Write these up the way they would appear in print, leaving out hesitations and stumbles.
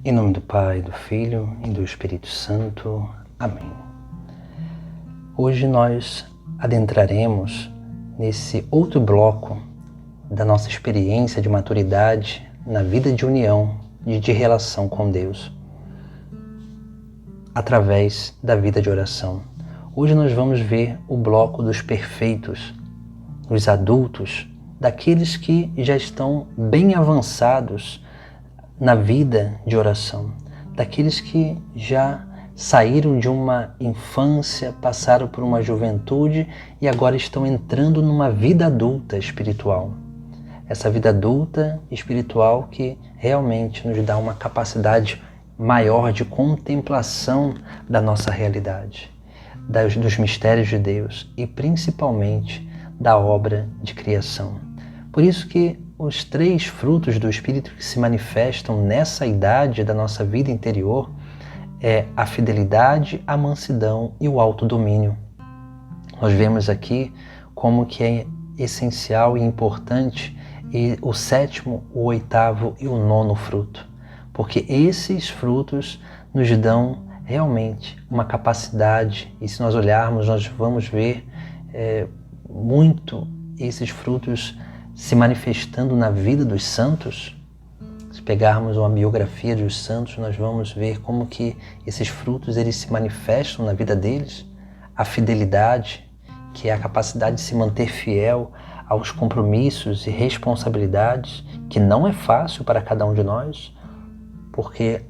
Em nome do Pai, do Filho e do Espírito Santo. Amém. Hoje nós adentraremos nesse outro bloco da nossa experiência de maturidade na vida de união e de relação com Deus, através da vida de oração. Hoje nós vamos ver o bloco dos perfeitos, os adultos, daqueles que já estão bem avançados na vida de oração, daqueles que já saíram de uma infância, passaram por uma juventude e agora estão entrando numa vida adulta espiritual. Essa vida adulta espiritual que realmente nos dá uma capacidade maior de contemplação da nossa realidade, dos mistérios de Deus e principalmente da obra de criação. Por isso que os 3 frutos do Espírito que se manifestam nessa idade da nossa vida interior é a fidelidade, a mansidão e o autodomínio. Nós vemos aqui como que é essencial e importante e o 7º, o 8º e o 9º fruto, porque esses frutos nos dão realmente uma capacidade, e se nós olharmos, nós vamos ver muito esses frutos se manifestando na vida dos santos. Se pegarmos uma biografia dos santos, nós vamos ver como que esses frutos eles se manifestam na vida deles. A fidelidade, que é a capacidade de se manter fiel aos compromissos e responsabilidades, que não é fácil para cada um de nós, porque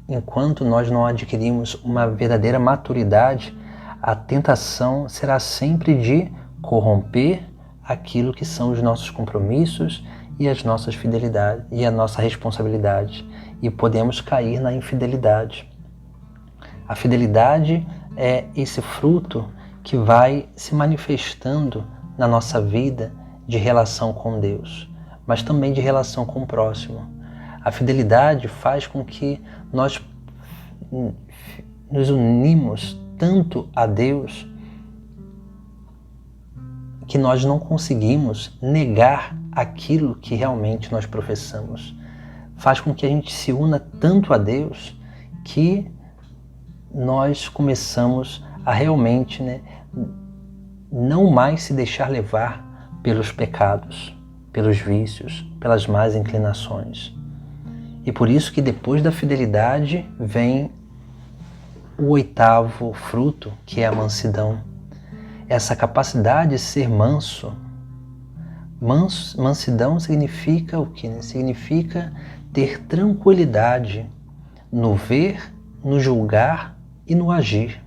enquanto nós não adquirimos uma verdadeira maturidade, a tentação será sempre de corromper aquilo que são os nossos compromissos e as nossas fidelidades e a nossa responsabilidade, e podemos cair na infidelidade. A fidelidade é esse fruto que vai se manifestando na nossa vida de relação com Deus, mas também de relação com o próximo. A fidelidade faz com que nós nos unimos tanto a Deus que nós não conseguimos negar aquilo que realmente nós professamos. Faz com que a gente se una tanto a Deus que nós começamos a realmente não mais se deixar levar pelos pecados, pelos vícios, pelas más inclinações. E por isso que depois da fidelidade vem o 8º fruto, que é a mansidão. Essa capacidade de ser manso. Mansidão significa o quê? Significa ter tranquilidade no ver, no julgar e no agir.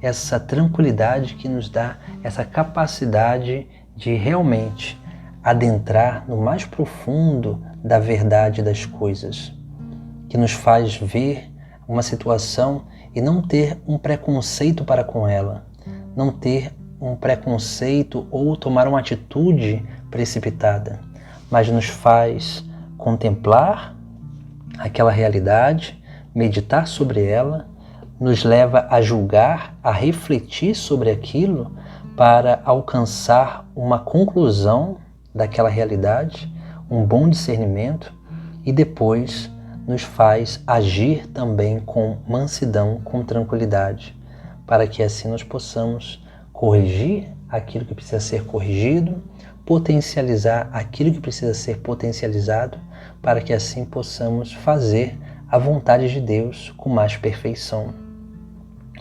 Essa tranquilidade que nos dá essa capacidade de realmente adentrar no mais profundo da verdade das coisas, que nos faz ver uma situação e não ter um preconceito para com ela, não ter um preconceito ou tomar uma atitude precipitada, mas nos faz contemplar aquela realidade, meditar sobre ela, nos leva a julgar, a refletir sobre aquilo para alcançar uma conclusão daquela realidade, um bom discernimento, e depois nos faz agir também com mansidão, com tranquilidade, para que assim nós possamos corrigir aquilo que precisa ser corrigido, potencializar aquilo que precisa ser potencializado, para que assim possamos fazer a vontade de Deus com mais perfeição.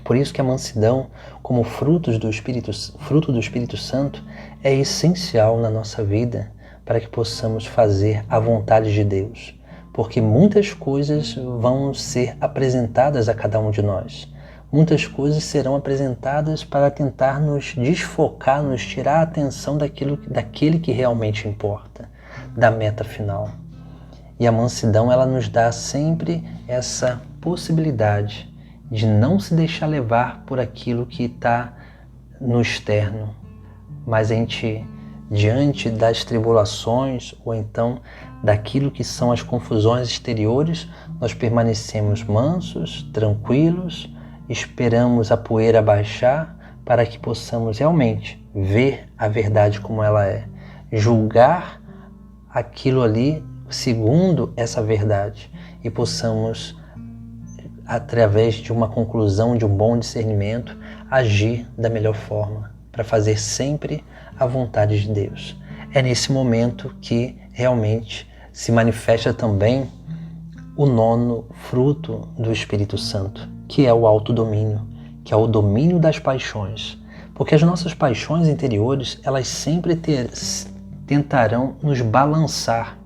Por isso que a mansidão, como fruto do Espírito Santo, é essencial na nossa vida para que possamos fazer a vontade de Deus, porque muitas coisas vão ser apresentadas a cada um de nós. Muitas coisas serão apresentadas para tentar nos desfocar, nos tirar a atenção daquele que realmente importa, da meta final. E a mansidão, ela nos dá sempre essa possibilidade de não se deixar levar por aquilo que está no externo, mas a gente, diante das tribulações ou então daquilo que são as confusões exteriores, nós permanecemos mansos, tranquilos, esperamos a poeira baixar para que possamos realmente ver a verdade como ela é, julgar aquilo ali segundo essa verdade e possamos, através de uma conclusão, de um bom discernimento, agir da melhor forma, para fazer sempre a vontade de Deus. É nesse momento que realmente se manifesta também o 9º fruto do Espírito Santo, que é o autodomínio, que é o domínio das paixões. Porque as nossas paixões interiores, elas sempre tentarão nos balançar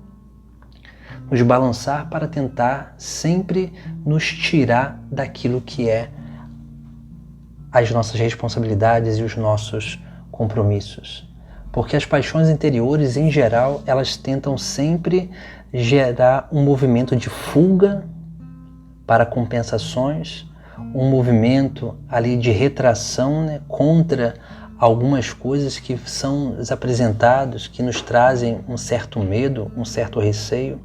para tentar sempre nos tirar daquilo que é as nossas responsabilidades e os nossos compromissos. Porque as paixões interiores, em geral, elas tentam sempre gerar um movimento de fuga para compensações, um movimento ali de retração, né, contra algumas coisas que são apresentadas, que nos trazem um certo medo, um certo receio.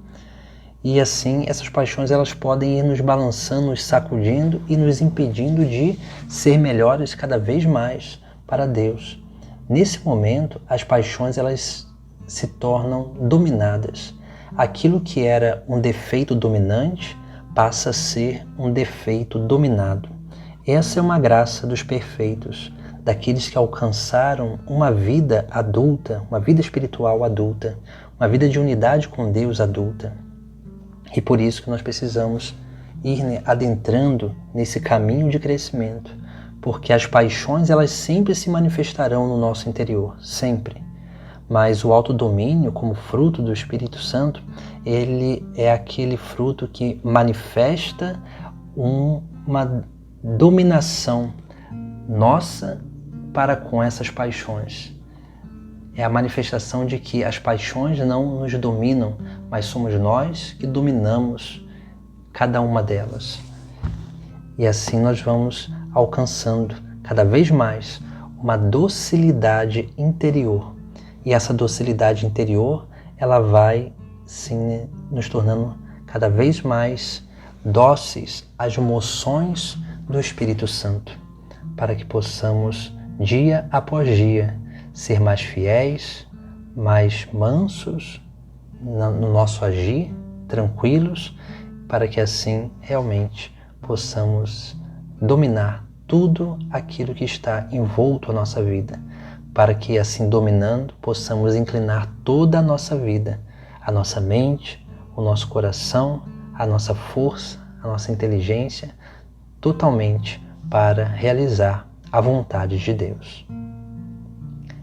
E assim, essas paixões elas podem ir nos balançando, nos sacudindo e nos impedindo de ser melhores cada vez mais para Deus. Nesse momento, as paixões elas se tornam dominadas. Aquilo que era um defeito dominante passa a ser um defeito dominado. Essa é uma graça dos perfeitos, daqueles que alcançaram uma vida adulta, uma vida espiritual adulta, uma vida de unidade com Deus adulta. E por isso que nós precisamos ir adentrando nesse caminho de crescimento, porque as paixões elas sempre se manifestarão no nosso interior, sempre. Mas o autodomínio, como fruto do Espírito Santo, ele é aquele fruto que manifesta uma dominação nossa para com essas paixões. É a manifestação de que as paixões não nos dominam, mas somos nós que dominamos cada uma delas. E assim nós vamos alcançando cada vez mais uma docilidade interior. E essa docilidade interior, ela vai sim nos tornando cada vez mais dóceis às moções do Espírito Santo, para que possamos, dia após dia, ser mais fiéis, mais mansos no nosso agir, tranquilos, para que assim realmente possamos dominar tudo aquilo que está envolto à nossa vida, para que assim dominando possamos inclinar toda a nossa vida, a nossa mente, o nosso coração, a nossa força, a nossa inteligência, totalmente para realizar a vontade de Deus.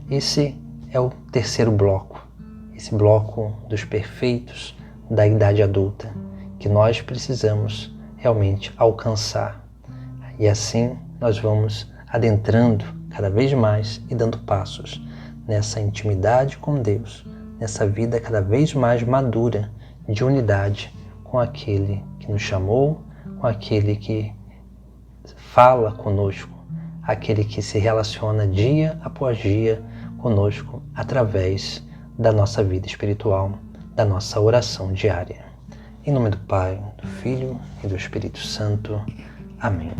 Esse é o 3º bloco, esse bloco dos perfeitos da idade adulta, que nós precisamos realmente alcançar. E assim nós vamos adentrando cada vez mais e dando passos nessa intimidade com Deus, nessa vida cada vez mais madura de unidade com aquele que nos chamou, com aquele que fala conosco, aquele que se relaciona dia após dia conosco através da nossa vida espiritual, da nossa oração diária. Em nome do Pai, do Filho e do Espírito Santo. Amém.